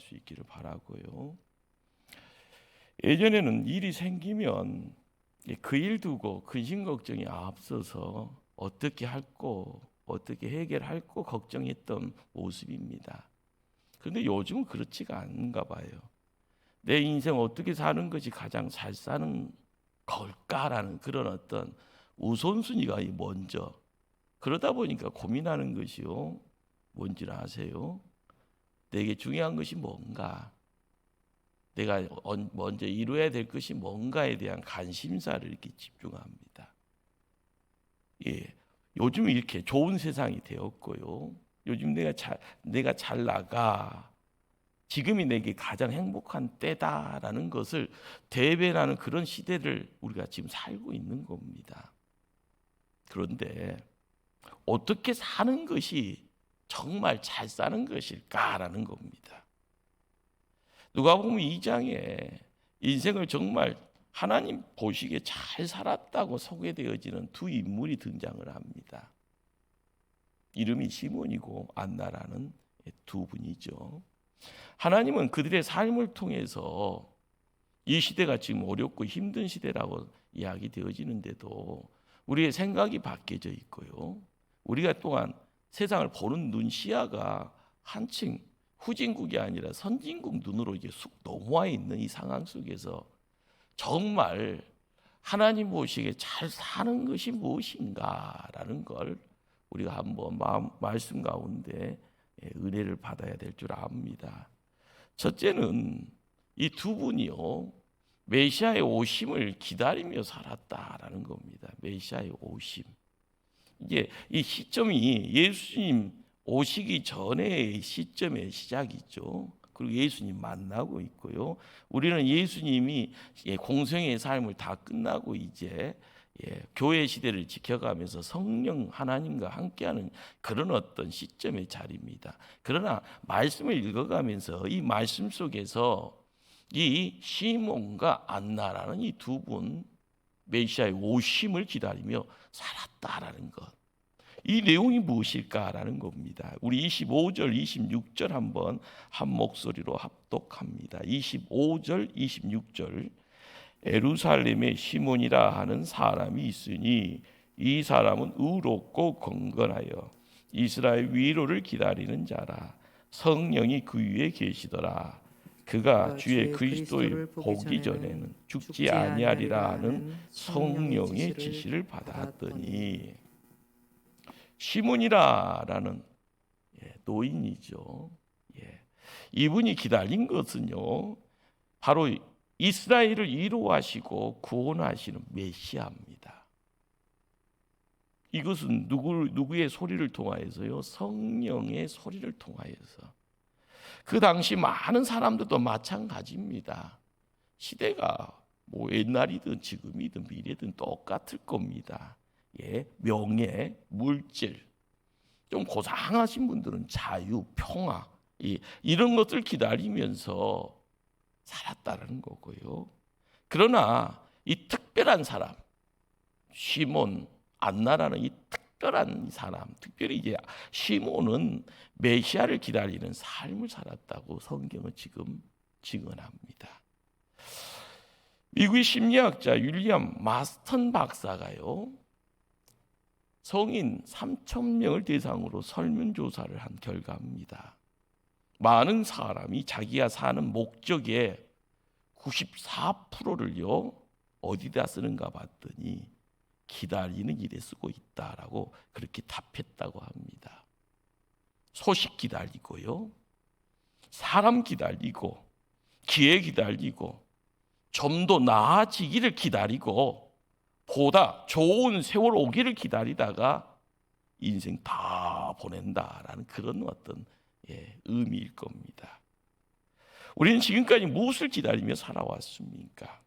수 있기를 바라고요. 예전에는 일이 생기면 그 일 두고 근심 걱정이 앞서서 어떻게 할고 어떻게 해결할고 걱정했던 모습입니다. 그런데 요즘은 그렇지가 않은가 봐요. 내 인생 어떻게 사는 것이 가장 잘 사는 걸까라는 그런 어떤 우선순위가 먼저, 그러다 보니까 고민하는 것이요, 뭔지를 아세요? 내게 중요한 것이 뭔가, 내가 먼저 이루어야 될 것이 뭔가에 대한 관심사를 이렇게 집중합니다. 예, 요즘 이렇게 좋은 세상이 되었고요. 요즘 내가 잘 나가, 지금이 내게 가장 행복한 때다라는 것을 대변하는 그런 시대를 우리가 지금 살고 있는 겁니다. 그런데 어떻게 사는 것이 정말 잘 사는 것일까라는 겁니다. 누가복음 2장에 인생을 정말 하나님 보시기에 잘 살았다고 소개되어지는 두 인물이 등장을 합니다. 이름이 시몬이고 안나라는 두 분이죠. 하나님은 그들의 삶을 통해서 이 시대가 지금 어렵고 힘든 시대라고 이야기되어지는데도 우리의 생각이 바뀌어져 있고요. 우리가 또한 세상을 보는 눈 시야가 한층 후진국이 아니라 선진국 눈으로 이제 쑥 넘어와 있는 이 상황 속에서 정말 하나님 보시기에 잘 사는 것이 무엇인가라는 걸 우리가 한번 말씀 가운데 은혜를 받아야 될 줄 압니다. 첫째는 이 두 분이요, 메시아의 오심을 기다리며 살았다라는 겁니다. 메시아의 오심. 이게 이 시점이 예수님 오시기 전의 시점의 시작이죠. 그리고 예수님 만나고 있고요. 우리는 예수님이 공생의 삶을 다 끝나고 이제 교회 시대를 지켜가면서 성령 하나님과 함께하는 그런 어떤 시점의 자리입니다. 그러나 말씀을 읽어가면서 이 말씀 속에서 이 시몬과 안나라는 이 두 분 메시아의 오심을 기다리며 살았다라는 것, 이 내용이 무엇일까라는 겁니다. 우리 25절 26절 한번 한 목소리로 합독합니다. 25절 26절. 예루살렘에 시몬이라 하는 사람이 있으니 이 사람은 의롭고 경건하여 이스라엘 위로를 기다리는 자라. 성령이 그 위에 계시더라. 그가 주의 그리스도를 보기 전에는 죽지 아니하리라 하는 성령의 지시를 받았더니, 시몬이라는 노인이죠. 이분이 기다린 것은요, 바로 이스라엘을 위로하시고 구원하시는 메시아입니다. 이것은 누구의 소리를 통하여서요? 성령의 소리를 통하여서. 그 당시 많은 사람들도 마찬가지입니다. 시대가 뭐 옛날이든 지금이든 미래든 똑같을 겁니다. 명예, 물질, 좀 고상하신 분들은 자유, 평화, 이런 것들 기다리면서 살았다는 거고요. 그러나 이 특별한 사람, 시몬, 안나라는 이 특별한 사람, 특별히 이제 시몬은 메시아를 기다리는 삶을 살았다고 성경은 지금 증언합니다. 미국의 심리학자 윌리엄 마스턴 박사가요, 성인 3,000명을 대상으로 설문조사를 한 결과입니다. 많은 사람이 자기가 사는 목적의 94%를요 어디다 쓰는가 봤더니 기다리는 일에 쓰고 있다라고 그렇게 답했다고 합니다. 소식 기다리고요, 사람 기다리고, 기회 기다리고, 좀 더 나아지기를 기다리고, 보다 좋은 세월 오기를 기다리다가 인생 다 보낸다라는 그런 어떤 의미일 겁니다. 우리는 지금까지 무엇을 기다리며 살아왔습니까?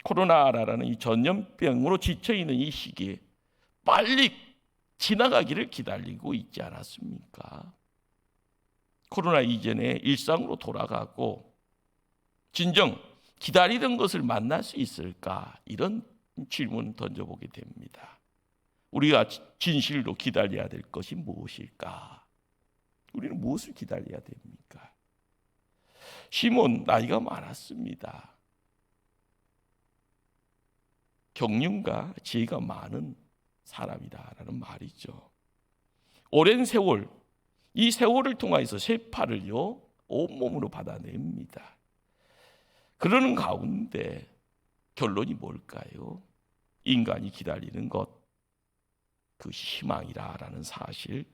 코로나라는 이 전염병으로 지쳐있는 이 시기에 빨리 지나가기를 기다리고 있지 않았습니까? 코로나 이전에 일상으로 돌아가고 진정 기다리던 것을 만날 수 있을까? 이런 질문 던져보게 됩니다. 우리가 진실로 기다려야 될 것이 무엇일까? 우리는 무엇을 기다려야 됩니까? 시몬 나이가 많았습니다. 경륜과 지혜가 많은 사람이다라는 말이죠. 오랜 세월, 이 세월을 통해서 세파를요 온몸으로 받아냅니다. 그러는 가운데 결론이 뭘까요? 인간이 기다리는 것, 그 희망이라는 사실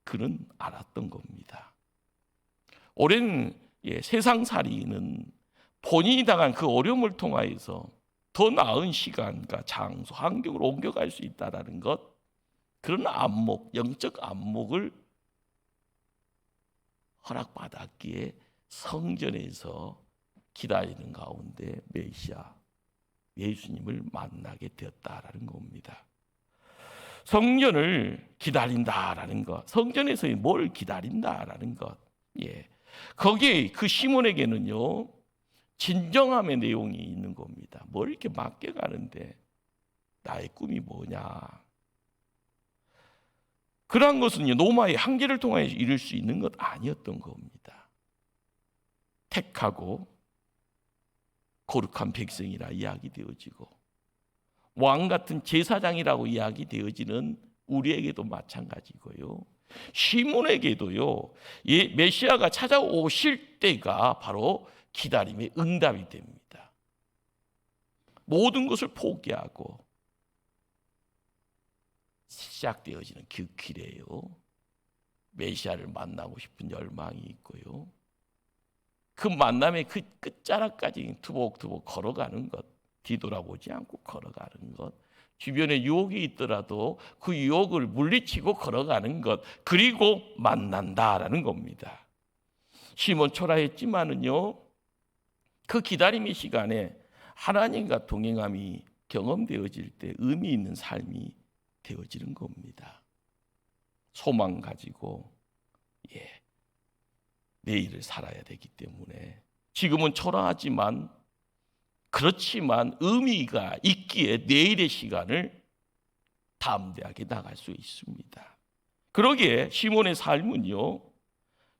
그는 알았던 겁니다. 오랜 세상살이는 본인이 당한 그 어려움을 통하여서 더 나은 시간과 장소, 환경으로 옮겨갈 수 있다는 것, 그런 안목, 영적 안목을 허락받았기에 성전에서 기다리는 가운데 메시아 예수님을 만나게 되었다라는 겁니다. 성전을 기다린다라는 것, 성전에서 뭘 기다린다라는 것, 거기에 그 시몬에게는요 진정함의 내용이 있는 겁니다. 뭘 이렇게 맡겨가는데 나의 꿈이 뭐냐? 그러한 것은요 노마의 한계를 통해 이룰 수 있는 것 아니었던 겁니다. 택하고 거룩한 백성이라 이야기되어지고 왕 같은 제사장이라고 이야기되어지는 우리에게도 마찬가지고요. 시몬에게도요 메시아가 찾아오실 때가 바로 기다림의 응답이 됩니다. 모든 것을 포기하고 시작되어지는 그 길에요 메시아를 만나고 싶은 열망이 있고요. 그 만남의 그 끝자락까지 투복투복 걸어가는 것, 뒤돌아보지 않고 걸어가는 것, 주변에 유혹이 있더라도 그 유혹을 물리치고 걸어가는 것, 그리고 만난다라는 겁니다. 시몬 초라했지만은요 그 기다림의 시간에 하나님과 동행함이 경험되어질 때 의미 있는 삶이 되어지는 겁니다. 소망 가지고 내일을 살아야 되기 때문에 지금은 초라하지만 그렇지만 의미가 있기에 내일의 시간을 담대하게 나갈 수 있습니다. 그러기에 시몬의 삶은요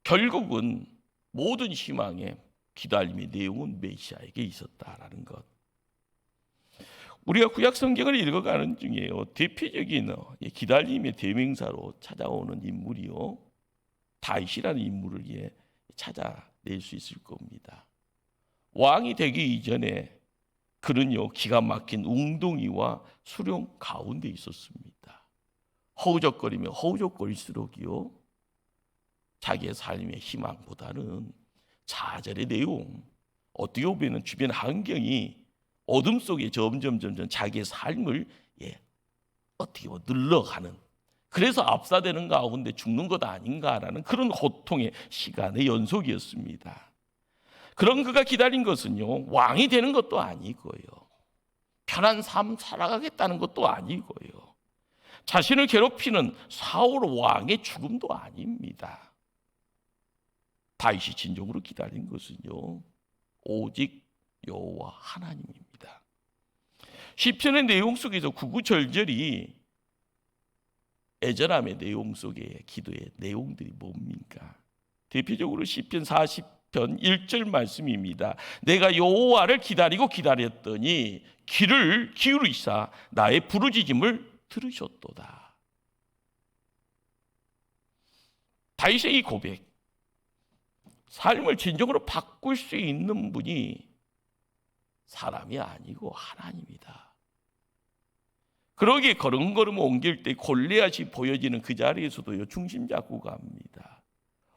결국은 모든 희망의 기다림의 내용은 메시아에게 있었다라는 것. 우리가 구약 성경을 읽어가는 중에요 대표적인 기다림의 대명사로 찾아오는 인물이요 다윗이라는 인물을 찾아낼 수 있을 겁니다. 왕이 되기 이전에 그는요 기가 막힌 웅덩이와 수렁 가운데 있었습니다. 허우적거리며 허우적거릴수록요 자기의 삶의 희망보다는 좌절의 내용, 어떻게 보면 주변 환경이 어둠 속에 점점 자기의 삶을 어떻게 늘러가는, 그래서 압사되는 가운데 죽는 것 아닌가라는 그런 고통의 시간의 연속이었습니다. 그런 그가 기다린 것은요 왕이 되는 것도 아니고요 편한 삶 살아가겠다는 것도 아니고요 자신을 괴롭히는 사울 왕의 죽음도 아닙니다. 다윗이 진정으로 기다린 것은요 오직 여호와 하나님입니다. 시편의 내용 속에서 구구절절이 애절함의 내용 속에 기도의 내용들이 뭡니까? 대표적으로 시편 40편 1절 말씀입니다. 내가 여호와를 기다리고 기다렸더니 귀를 기울이사 나의 부르짖음을 들으셨도다. 다윗의 이 고백, 삶을 진정으로 바꿀 수 있는 분이 사람이 아니고 하나님이다. 그러기에 걸음걸음 옮길 때 골리앗이 보여지는 그 자리에서도요 중심 잡고 갑니다.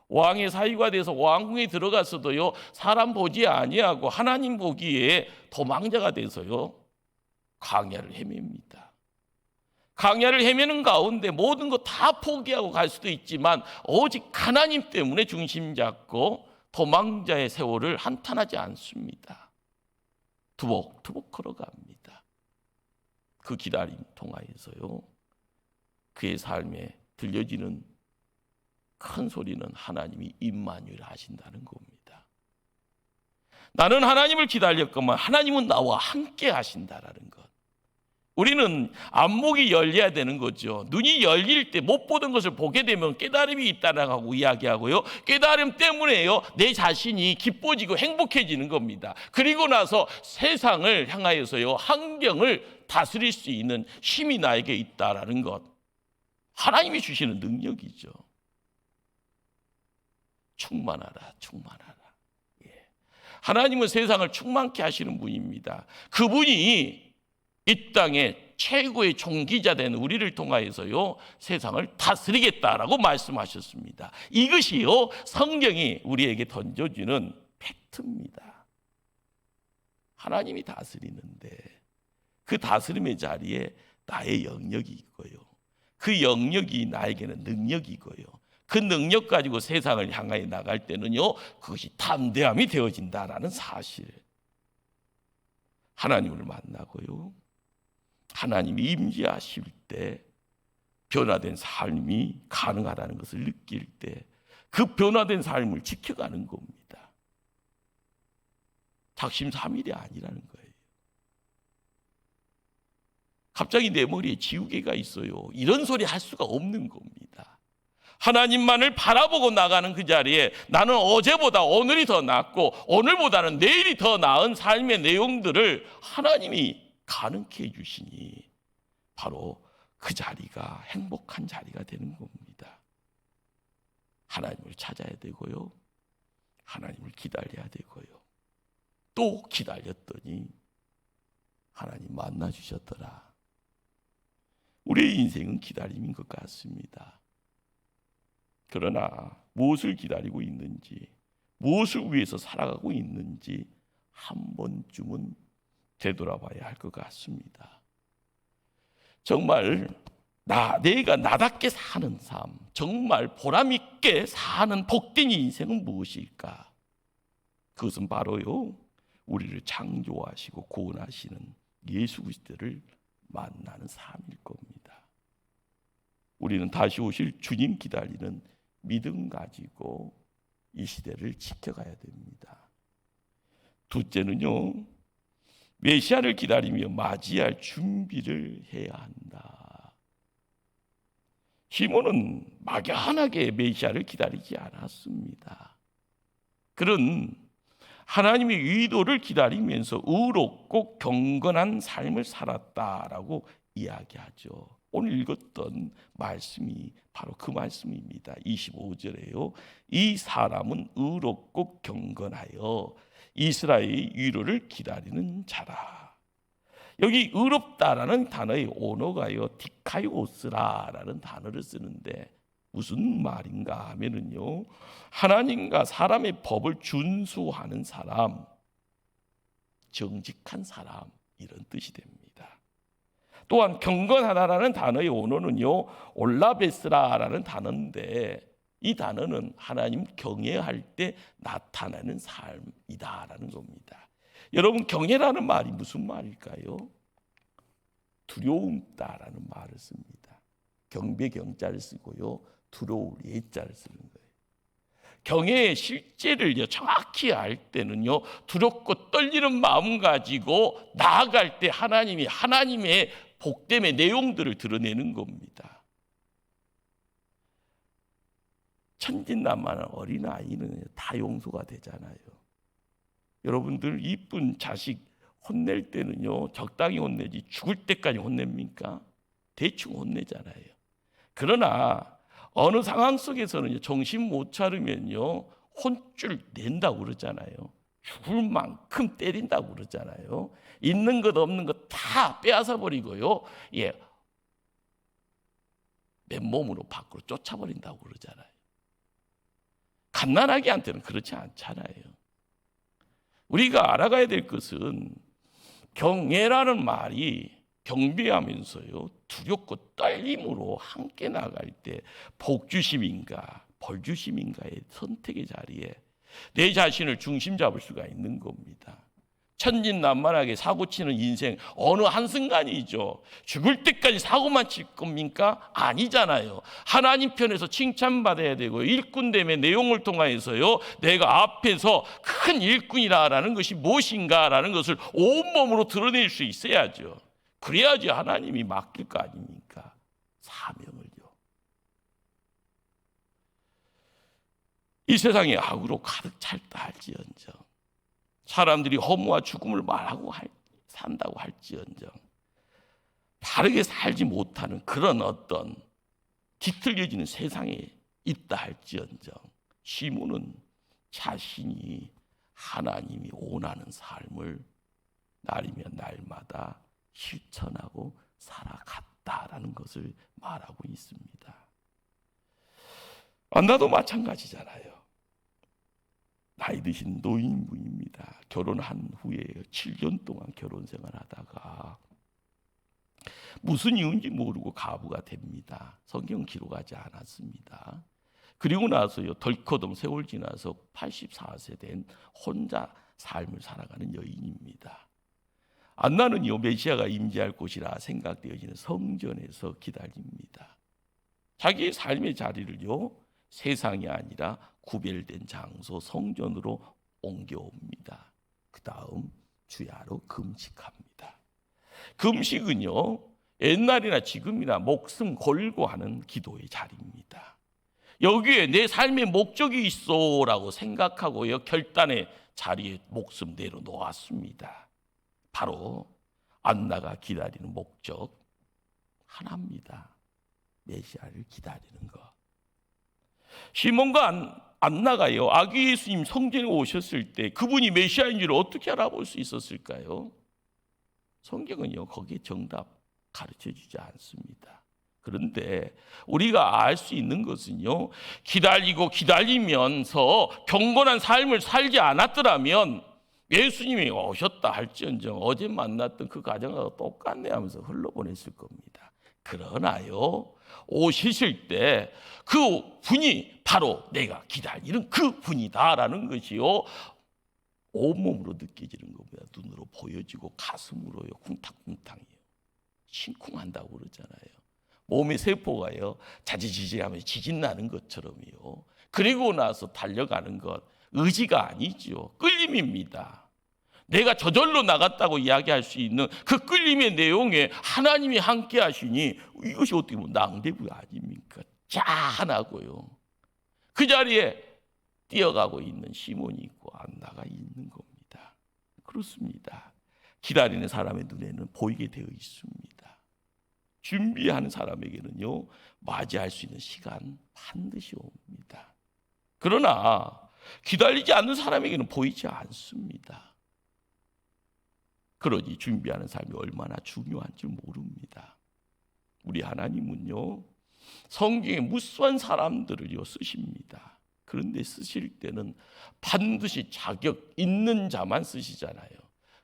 왕의 사위가 돼서 왕궁에 들어갔어도요 사람 보지 아니하고 하나님 보기에 도망자가 돼서요 광야를 헤맵니다. 광야를 헤매는 가운데 모든 거 다 포기하고 갈 수도 있지만 오직 하나님 때문에 중심 잡고 도망자의 세월을 한탄하지 않습니다. 투복투복 걸어갑니다. 그 기다림 통하여서요 그의 삶에 들려지는 큰 소리는 하나님이 임마누엘 하신다는 겁니다. 나는 하나님을 기다렸건만 하나님은 나와 함께 하신다라는 것. 우리는 안목이 열려야 되는 거죠. 눈이 열릴 때 못 보던 것을 보게 되면 깨달음이 있다라고 이야기하고요. 깨달음 때문에요, 내 자신이 기뻐지고 행복해지는 겁니다. 그리고 나서 세상을 향하여서요, 환경을 다스릴 수 있는 힘이 나에게 있다라는 것, 하나님이 주시는 능력이죠. 충만하라, 충만하라. 하나님은 세상을 충만케 하시는 분입니다. 그분이 이 땅의 최고의 종기자 된 우리를 통하여서요, 세상을 다스리겠다라고 말씀하셨습니다. 이것이요, 성경이 우리에게 던져주는 팩트입니다. 하나님이 다스리는데 그 다스림의 자리에 나의 영역이 있고요, 그 영역이 나에게는 능력이고요, 그 능력 가지고 세상을 향하여 나갈 때는요, 그것이 담대함이 되어진다라는 사실. 하나님을 만나고요, 하나님이 임재하실 때 변화된 삶이 가능하다는 것을 느낄 때 그 변화된 삶을 지켜가는 겁니다. 작심삼일이 아니라는 거예요. 갑자기 내 머리에 지우개가 있어요, 이런 소리 할 수가 없는 겁니다. 하나님만을 바라보고 나가는 그 자리에 나는 어제보다 오늘이 더 낫고 오늘보다는 내일이 더 나은 삶의 내용들을 하나님이 가능케 해주시니 바로 그 자리가 행복한 자리가 되는 겁니다. 하나님을 찾아야 되고요, 하나님을 기다려야 되고요, 또 기다렸더니 하나님 만나 주셨더라. 우리의 인생은 기다림인 것 같습니다. 그러나 무엇을 기다리고 있는지, 무엇을 위해서 살아가고 있는지 한 번쯤은 되돌아봐야 할 것 같습니다. 정말 내가 나답게 사는 삶, 정말 보람있게 사는 복된 인생은 무엇일까? 그것은 바로요, 우리를 창조하시고 구원하시는 예수 그리스도를 만나는 삶일 겁니다. 우리는 다시 오실 주님 기다리는 믿음 가지고 이 시대를 지켜가야 됩니다. 둘째는요, 메시아를 기다리며 맞이할 준비를 해야 한다. 시몬은 막연하게 메시아를 기다리지 않았습니다. 그는 하나님의 의도를 기다리면서 의롭고 경건한 삶을 살았다라고 이야기하죠. 오늘 읽었던 말씀이 바로 그 말씀입니다. 25절에요. 이 사람은 의롭고 경건하여 이스라엘의 위로를 기다리는 자라. 여기 의롭다라는 단어의 원어가요, 디카이오스라라는 단어를 쓰는데 무슨 말인가 하면은요, 하나님과 사람의 법을 준수하는 사람, 정직한 사람, 이런 뜻이 됩니다. 또한 경건하다라는 단어의 원어는요, 올라베스라라는 단어인데 이 단어는 하나님 경외할 때 나타나는 삶이다라는 겁니다. 여러분, 경외라는 말이 무슨 말일까요? 두려움다라는 말을 씁니다. 경배 경자를 쓰고요, 두려울 예자를 쓰는 거예요. 경외의 실제를 정확히 알 때는요, 두렵고 떨리는 마음 가지고 나아갈 때 하나님의 복됨의 내용들을 드러내는 겁니다. 천진난만한 어린아이는 다 용서가 되잖아요. 여러분들 이쁜 자식 혼낼 때는요, 적당히 혼내지 죽을 때까지 혼냅니까? 대충 혼내잖아요. 그러나 어느 상황 속에서는 정신 못 차리면요, 혼줄 낸다고 그러잖아요. 죽을 만큼 때린다고 그러잖아요. 있는 것 없는 것 다 빼앗아 버리고요, 맨몸으로 밖으로 쫓아버린다고 그러잖아요. 갓난아기한테는 그렇지 않잖아요. 우리가 알아가야 될 것은 경외라는 말이 경배하면서요, 두렵고 떨림으로 함께 나갈 때 복주심인가 벌주심인가의 선택의 자리에 내 자신을 중심 잡을 수가 있는 겁니다. 천진난만하게 사고치는 인생 어느 한순간이죠. 죽을 때까지 사고만 칠 겁니까? 아니잖아요. 하나님 편에서 칭찬받아야 되고 일꾼됨의 내용을 통하여서요, 내가 앞에서 큰 일꾼이라는 것이 무엇인가라는 것을 온몸으로 드러낼 수 있어야죠. 그래야지 하나님이 맡길 거 아닙니까? 사명을요. 이 세상에 악으로 가득 찼다 할지언정, 사람들이 허무와 죽음을 말하고 산다고 할지언정, 바르게 살지 못하는 그런 어떤 뒤틀려지는 세상에 있다 할지언정, 시몬은 자신이 하나님이 원하는 삶을 날이면 날마다 실천하고 살아갔다라는 것을 말하고 있습니다. 안나도 마찬가지잖아요. 나이 드신 노인분입니다. 결혼한 후에 7년 동안 결혼 생활하다가 무슨 이유인지 모르고 가부가 됩니다. 성경 기록하지 않았습니다. 그리고 나서요, 덜커덩 세월 지나서 84세 된 혼자 삶을 살아가는 여인입니다. 안나는요, 메시아가 임재할 곳이라 생각되어지는 성전에서 기다립니다. 자기의 삶의 자리를요, 세상이 아니라 구별된 장소 성전으로 옮겨옵니다. 그 다음 주야로 금식합니다. 금식은요, 옛날이나 지금이나 목숨 걸고 하는 기도의 자리입니다. 여기에 내 삶의 목적이 있어라고 생각하고요, 결단의 자리에 목숨 내려놓았습니다. 바로 안나가 기다리는 목적 하나입니다. 메시아를 기다리는 것. 시몬과 안나가요, 아기 예수님 성전에 오셨을 때 그분이 메시아인 줄 어떻게 알아볼 수 있었을까요? 성경은요, 거기에 정답 가르쳐주지 않습니다. 그런데 우리가 알 수 있는 것은요, 기다리고 기다리면서 경건한 삶을 살지 않았더라면 예수님이 오셨다 할지언정 어제 만났던 그 가정하고 똑같네 하면서 흘러보냈을 겁니다. 그러나요, 오시실 때 그 분이 바로 내가 기다리는 그 분이다라는 것이요, 온몸으로 느껴지는 것보다 눈으로 보여지고 가슴으로요, 쿵탕쿵탕해요. 심쿵한다고 그러잖아요. 몸의 세포가요, 자지지지하면서 지진나는 것처럼요. 그리고 나서 달려가는 것, 의지가 아니죠. 끌림입니다. 내가 저절로 나갔다고 이야기할 수 있는 그 끌림의 내용에 하나님이 함께 하시니 이것이 어떻게 보면 낭대부 아닙니까? 짠하고요. 그 자리에 뛰어가고 있는 시몬이 있고 안나가 있는 겁니다. 그렇습니다. 기다리는 사람의 눈에는 보이게 되어 있습니다. 준비하는 사람에게는요, 맞이할 수 있는 시간 반드시 옵니다. 그러나 기다리지 않는 사람에게는 보이지 않습니다. 그러니 준비하는 삶이 얼마나 중요한지 모릅니다. 우리 하나님은요, 성경에 무수한 사람들을요 쓰십니다. 그런데 쓰실 때는 반드시 자격 있는 자만 쓰시잖아요.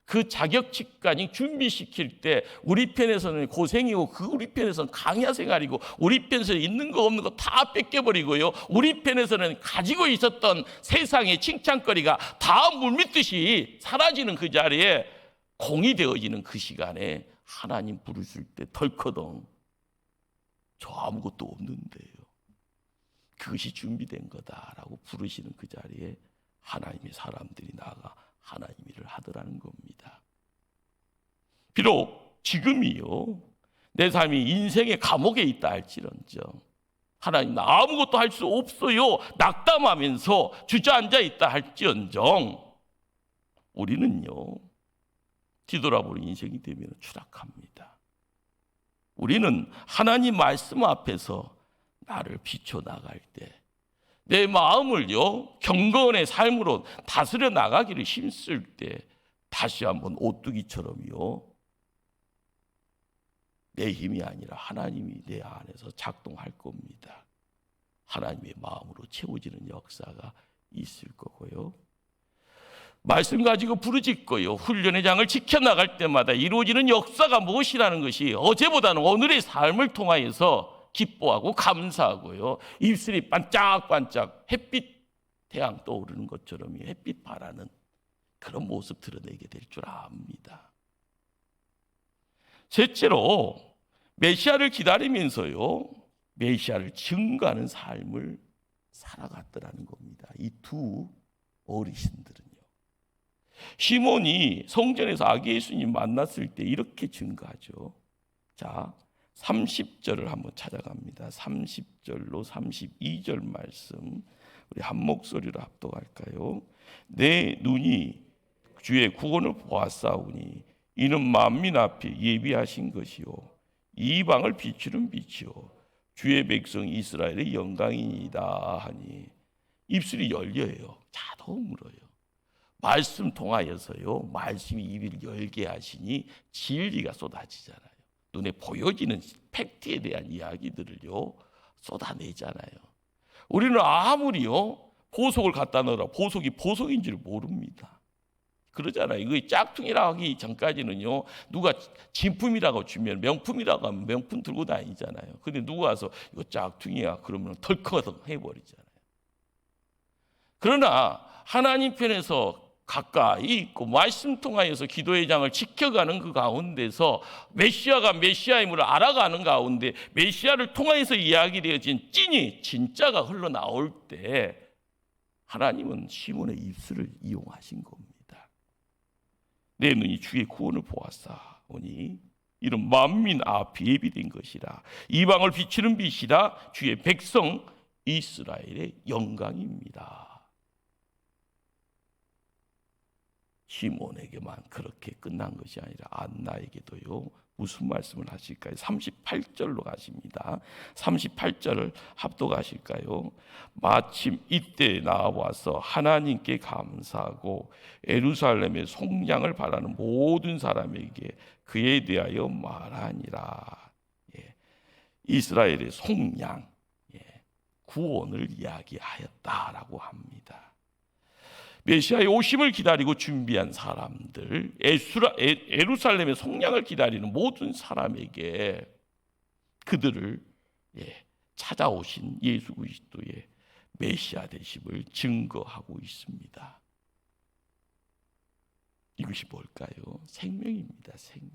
그 자격 직관이 준비시킬 때 우리 편에서는 고생이고 그 우리 편에서는 강야 생활이고 우리 편에서는 있는 거 없는 거 다 뺏겨버리고요, 우리 편에서는 가지고 있었던 세상의 칭찬거리가 다 물밀듯이 사라지는 그 자리에 공이 되어지는 그 시간에 하나님 부르실 때 덜커덩 저 아무것도 없는데요, 그것이 준비된 거다라고 부르시는 그 자리에 하나님의 사람들이 나아가 하나님 일을 하더라는 겁니다. 비록 지금이요, 내 삶이 인생의 감옥에 있다 할지언정, 하나님 나 아무것도 할 수 없어요 낙담하면서 주저앉아 있다 할지언정, 우리는요, 뒤돌아보는 인생이 되면 추락합니다. 우리는 하나님 말씀 앞에서 나를 비춰나갈 때 내 마음을요, 경건의 삶으로 다스려 나가기를 힘쓸 때 다시 한번 오뚜기처럼요, 내 힘이 아니라 하나님이 내 안에서 작동할 겁니다. 하나님의 마음으로 채워지는 역사가 있을 거고요, 말씀 가지고 부르짖고요, 훈련의 장을 지켜나갈 때마다 이루어지는 역사가 무엇이라는 것이 어제보다는 오늘의 삶을 통하여서 기뻐하고 감사하고요, 입술이 반짝반짝 햇빛 태양 떠오르는 것처럼 햇빛 바라는 그런 모습 드러내게 될 줄 압니다. 셋째로 메시아를 기다리면서요, 메시아를 증거하는 삶을 살아갔더라는 겁니다. 이 두 어르신들은요, 시몬이 성전에서 아기 예수님 만났을 때 이렇게 증거하죠. 자, 30절을 한번 찾아갑니다. 30절로 32절 말씀 우리 한 목소리로 합독할까요? 내 눈이 주의 구원을 보았사오니 이는 만민 앞에 예비하신 것이요 이방을 비추는 빛이요 주의 백성 이스라엘의 영광이니이다 하니 입술이 열려요. 자동 물어요. 말씀 통하여서요. 말씀이 입을 열게 하시니 진리가 쏟아지잖아요. 눈에 보여지는 팩트에 대한 이야기들을요. 쏟아내잖아요. 우리는 아무리요. 보석을 갖다 넣으라 보석이 보석인 줄 모릅니다. 그러잖아요. 이거 짝퉁이라고 하기 전까지는요. 누가 진품이라고 주면 명품이라고 하면 명품 들고 다니잖아요. 근데 누가 와서 이거 짝퉁이야 그러면 덜컥 해버리잖아요. 그러나 하나님 편에서 가까이 있고 말씀 통하여서 기도의 장을 지켜가는 그 가운데서 메시아가 메시아임을 알아가는 가운데 메시아를 통하여서 이야기되어진 찐이 진짜가 흘러나올 때 하나님은 시몬의 입술을 이용하신 겁니다. 내 눈이 주의 구원을 보았사오니 이런 만민 앞에 예비된 것이라 이방을 비추는 빛이라 주의 백성 이스라엘의 영광입니다. 시몬에게만 그렇게 끝난 것이 아니라 안나에게도요. 무슨 말씀을 하실까요? 38절로 가십니다. 38절을 합독하실까요? 마침 이때 나와서 하나님께 감사하고 예루살렘의 속량을 바라는 모든 사람에게 그에 대하여 말하니라. 예. 이스라엘의 속량, 구원을 이야기하였다라고 합니다. 메시아의 오심을 기다리고 준비한 사람들, 예루살렘의 속량을 기다리는 모든 사람에게 그들을 찾아오신 예수 그리스도의 메시아 되심을 증거하고 있습니다. 이것이 뭘까요? 생명입니다. 생명.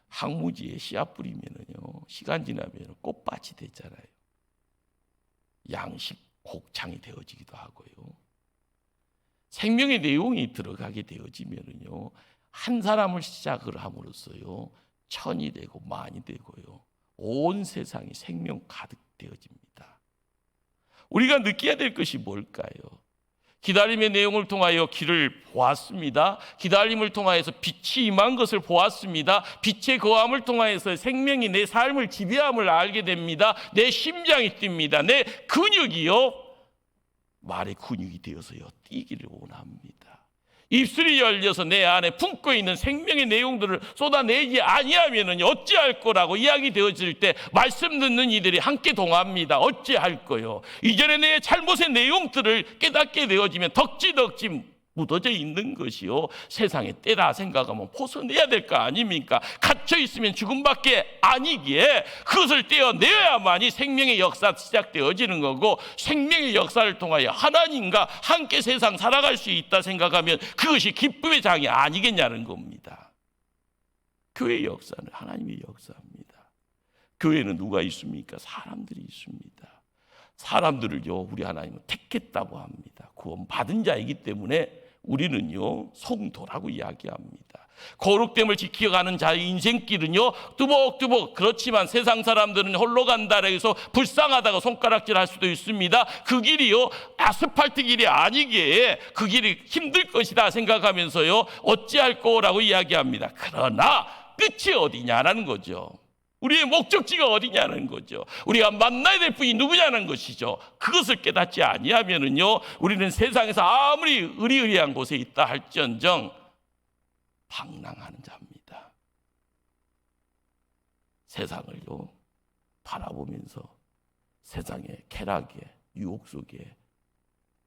항무지에 씨앗 뿌리면은요, 시간 지나면 꽃밭이 되잖아요. 양식 곡창이 되어지기도 하고요. 생명의 내용이 들어가게 되어지면은요, 한 사람을 시작을 함으로써요, 천이 되고 만이 되고요, 온 세상이 생명 가득 되어집니다. 우리가 느껴야 될 것이 뭘까요? 기다림의 내용을 통하여 길을 보았습니다. 기다림을 통하여서 빛이 임한 것을 보았습니다. 빛의 거함을 통하여서 생명이 내 삶을 지배함을 알게 됩니다. 내 심장이 뜁니다. 내 근육이요, 말의 근육이 되어서요, 뛰기를 원합니다. 입술이 열려서 내 안에 품고 있는 생명의 내용들을 쏟아내지 아니하면은 어찌할 거라고 이야기 되어질 때 말씀 듣는 이들이 함께 동합니다. 어찌할 거요? 이전에 내 잘못의 내용들을 깨닫게 되어지면 덕지덕지 묻어져 있는 것이요, 세상의 때라 생각하면 벗어내야 될 거 아닙니까? 갇혀 있으면 죽음밖에 아니기에 그것을 떼어내야만이 생명의 역사 시작되어지는 거고, 생명의 역사를 통하여 하나님과 함께 세상 살아갈 수 있다 생각하면 그것이 기쁨의 장이 아니겠냐는 겁니다. 교회의 역사는 하나님의 역사입니다. 교회는 누가 있습니까? 사람들이 있습니다. 사람들을요, 우리 하나님은 택했다고 합니다. 구원 받은 자이기 때문에 우리는요, 성도라고 이야기합니다. 거룩됨을 지켜가는 자의 인생길은요, 뚜벅뚜벅, 그렇지만 세상 사람들은 홀로 간다라 해서 불쌍하다고 손가락질 할 수도 있습니다. 그 길이요, 아스팔트 길이 아니기에 그 길이 힘들 것이다 생각하면서요, 어찌할 거라고 이야기합니다. 그러나 끝이 어디냐라는 거죠. 우리의 목적지가 어디냐는 거죠. 우리가 만나야 될 분이 누구냐는 것이죠. 그것을 깨닫지 아니하면은요, 우리는 세상에서 아무리 의리의리한 곳에 있다 할지언정 방랑하는 자입니다. 세상을요, 바라보면서 세상의 쾌락에, 유혹 속에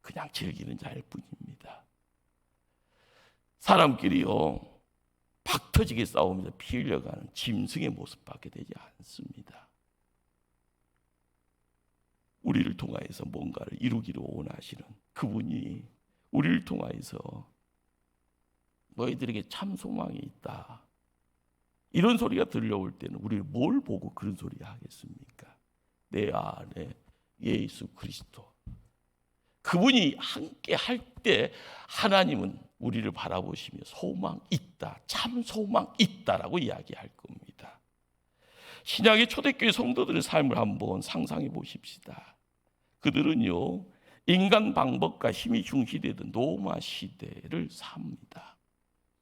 그냥 즐기는 자일 뿐입니다. 사람끼리요, 박 터지게 싸우면서 피 흘려가는 짐승의 모습밖에 되지 않습니다. 우리를 통하여서 뭔가를 이루기를 원하시는 그분이 우리를 통하여서 너희들에게 참 소망이 있다, 이런 소리가 들려올 때는 우리를 뭘 보고 그런 소리 하겠습니까? 내 안에 예수 그리스도, 그분이 함께 할 때 하나님은 우리를 바라보시며 소망 있다, 참 소망 있다라고 이야기할 겁니다. 신약의 초대교회 성도들의 삶을 한번 상상해 보십시다. 그들은요, 인간 방법과 힘이 중시되던 로마 시대를 삽니다.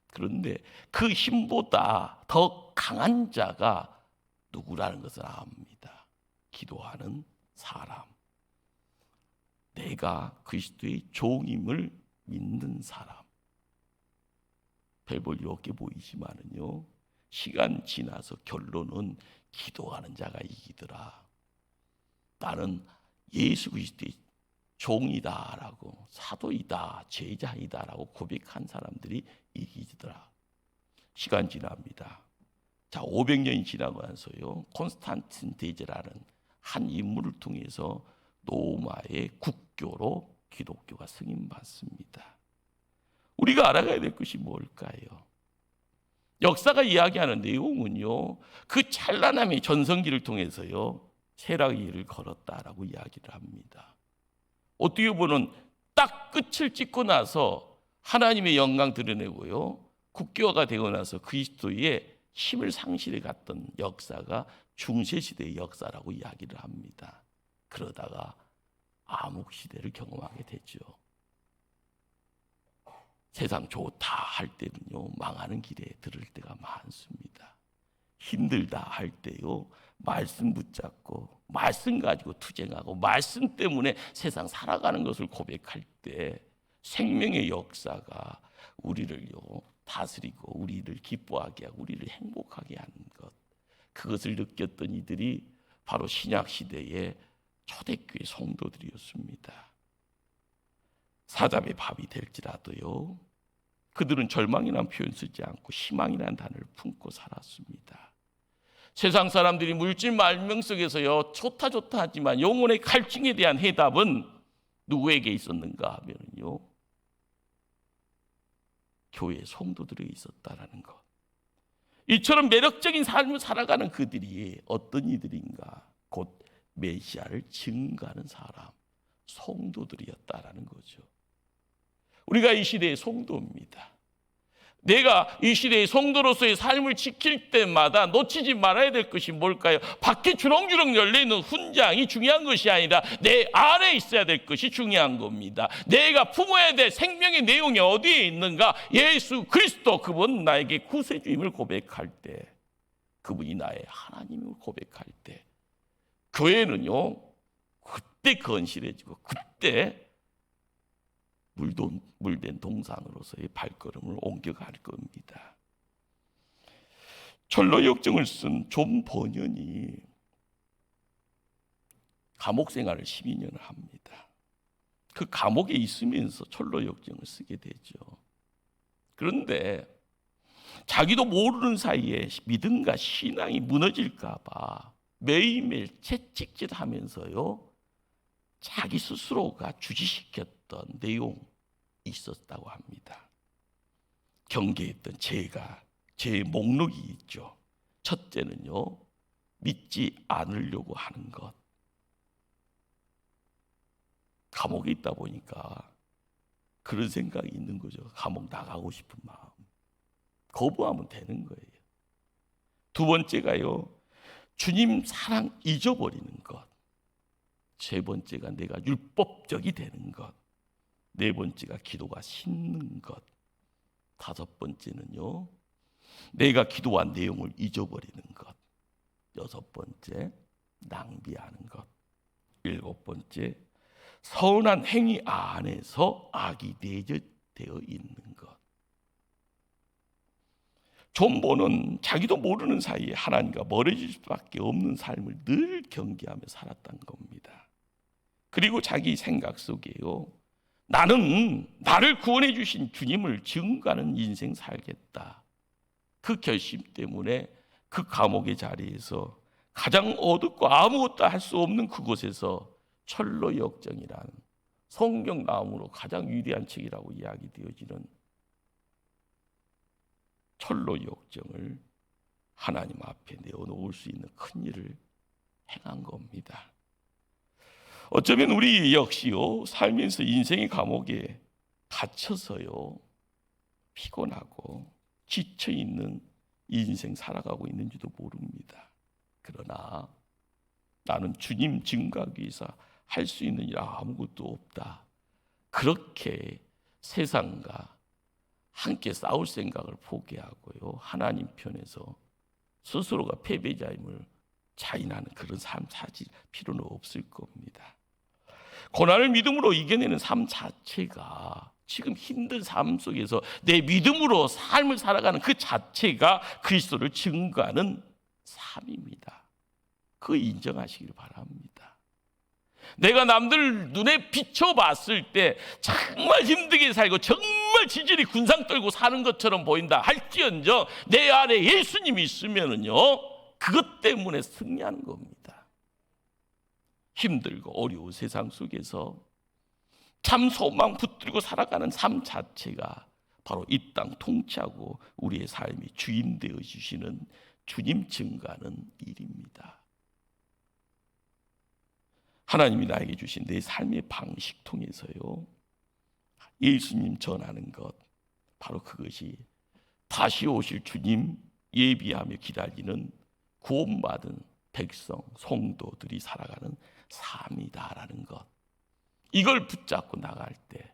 그런데 그 힘보다 더 강한 자가 누구라는 것을 압니다. 기도하는 사람. 내가 그리스도의 종임을 믿는 사람. 별 볼 일 없게 보이지만은요, 시간 지나서 결론은 기도하는 자가 이기더라. 나는 예수 그리스도의 종이다라고, 사도이다, 제자이다라고 고백한 사람들이 이기더라. 시간 지납니다. 자, 500년이 지나고 나서요, 콘스탄틴 대제라는 한 인물을 통해서 로마의 국교로 기독교가 승인받습니다. 우리가 알아가야 될 것이 뭘까요? 역사가 이야기하는 내용은요, 그 찬란함의 전성기를 통해서요, 쇠락의 길을 걸었다라고 이야기를 합니다. 어떻게 보면 딱 끝을 찍고 나서 하나님의 영광 드러내고요, 국교화가 되고 나서 그리스도의 힘을 상실해 갔던 역사가 중세시대의 역사라고 이야기를 합니다. 그러다가 암흑시대를 경험하게 되죠. 세상 좋다 할 때는요, 망하는 길에 들을 때가 많습니다. 힘들다 할 때요, 말씀 붙잡고 말씀 가지고 투쟁하고 말씀 때문에 세상 살아가는 것을 고백할 때 생명의 역사가 우리를요 다스리고 우리를 기뻐하게 하고 우리를 행복하게 하는 것, 그것을 느꼈던 이들이 바로 신약 시대의 초대교회 성도들이었습니다. 사자의 밥이 될지라도요, 그들은 절망이라는 표현 쓰지 않고 희망이라는 단어를 품고 살았습니다. 세상 사람들이 물질 말명 속에서요, 좋다 하지만 영혼의 갈증에 대한 해답은 누구에게 있었는가 하면요, 교회 성도들에게 있었다라는 것. 이처럼 매력적인 삶을 살아가는 그들이 어떤 이들인가? 곧 메시아를 증거하는 사람, 성도들이었다라는 거죠. 우리가 이 시대의 성도입니다. 내가 이 시대의 성도로서의 삶을 지킬 때마다 놓치지 말아야 될 것이 뭘까요? 밖에 주렁주렁 열려있는 훈장이 중요한 것이 아니라 내 안에 있어야 될 것이 중요한 겁니다. 내가 품어야 될 생명의 내용이 어디에 있는가? 예수 그리스도, 그분 나에게 구세주임을 고백할 때, 그분이 나의 하나님을 고백할 때, 교회는요 그때 건실해지고 그때 물된 동산으로서의 발걸음을 옮겨갈 겁니다. 철로 역정을 쓴 존 버년이 감옥 생활을 12년을 합니다. 그 감옥에 있으면서 철로 역정을 쓰게 되죠. 그런데 자기도 모르는 사이에 믿음과 신앙이 무너질까 봐 매일매일 채찍질하면서요, 자기 스스로가 주지시켰던 내용이 있었다고 합니다. 경계했던 죄의 목록이 있죠. 첫째는요, 믿지 않으려고 하는 것. 감옥에 있다 보니까 그런 생각이 있는 거죠. 감옥 나가고 싶은 마음. 거부하면 되는 거예요. 두 번째가요, 주님 사랑 잊어버리는 것. 세 번째가 내가 율법적이 되는 것. 네 번째가 기도가 식는 것. 다섯 번째는요, 내가 기도한 내용을 잊어버리는 것. 여섯 번째, 낭비하는 것. 일곱 번째, 선한 행위 안에서 악이 내재되어 있는 것. 존버는 자기도 모르는 사이에 하나님과 멀어질 수밖에 없는 삶을 늘 경계하며 살았던 겁니다. 그리고 자기 생각 속에요, 나는 나를 구원해 주신 주님을 증거하는 인생 살겠다. 그 결심 때문에 그 감옥의 자리에서 가장 어둡고 아무것도 할 수 없는 그곳에서 철로 역정이라는 성경 나음으로 가장 위대한 책이라고 이야기되어지는 철로 역정을 하나님 앞에 내어놓을 수 있는 큰 일을 행한 겁니다. 어쩌면 우리 역시요, 살면서 인생의 감옥에 갇혀서요, 피곤하고 지쳐있는 인생 살아가고 있는지도 모릅니다. 그러나 나는 주님 증거하기 위해서 할 수 있는 일 아무것도 없다, 그렇게 세상과 함께 싸울 생각을 포기하고요, 하나님 편에서 스스로가 패배자임을 자인하는 그런 삶 찾을 필요는 없을 겁니다. 고난을 믿음으로 이겨내는 삶 자체가, 지금 힘든 삶 속에서 내 믿음으로 삶을 살아가는 그 자체가 그리스도를 증거하는 삶입니다. 그거 인정하시길 바랍니다. 내가 남들 눈에 비춰봤을 때 정말 힘들게 살고 정말 지질이 군상 떨고 사는 것처럼 보인다 할지언정 내 안에 예수님이 있으면은요, 그것 때문에 승리하는 겁니다. 힘들고 어려운 세상 속에서 참 소망 붙들고 살아가는 삶 자체가 바로 이 땅 통치하고 우리의 삶이 주인 되어 주시는 주님 증거하는 일입니다. 하나님이 나에게 주신 내 삶의 방식 통해서요, 예수님 전하는 것, 바로 그것이 다시 오실 주님 예비하며 기다리는 구원받은 백성, 성도들이 살아가는 삶이다라는 것, 이걸 붙잡고 나갈 때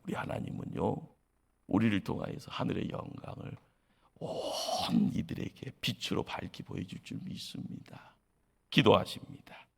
우리 하나님은요, 우리를 통하여서 하늘의 영광을 온 이들에게 빛으로 밝히 보여줄 줄 믿습니다. 기도하십니다.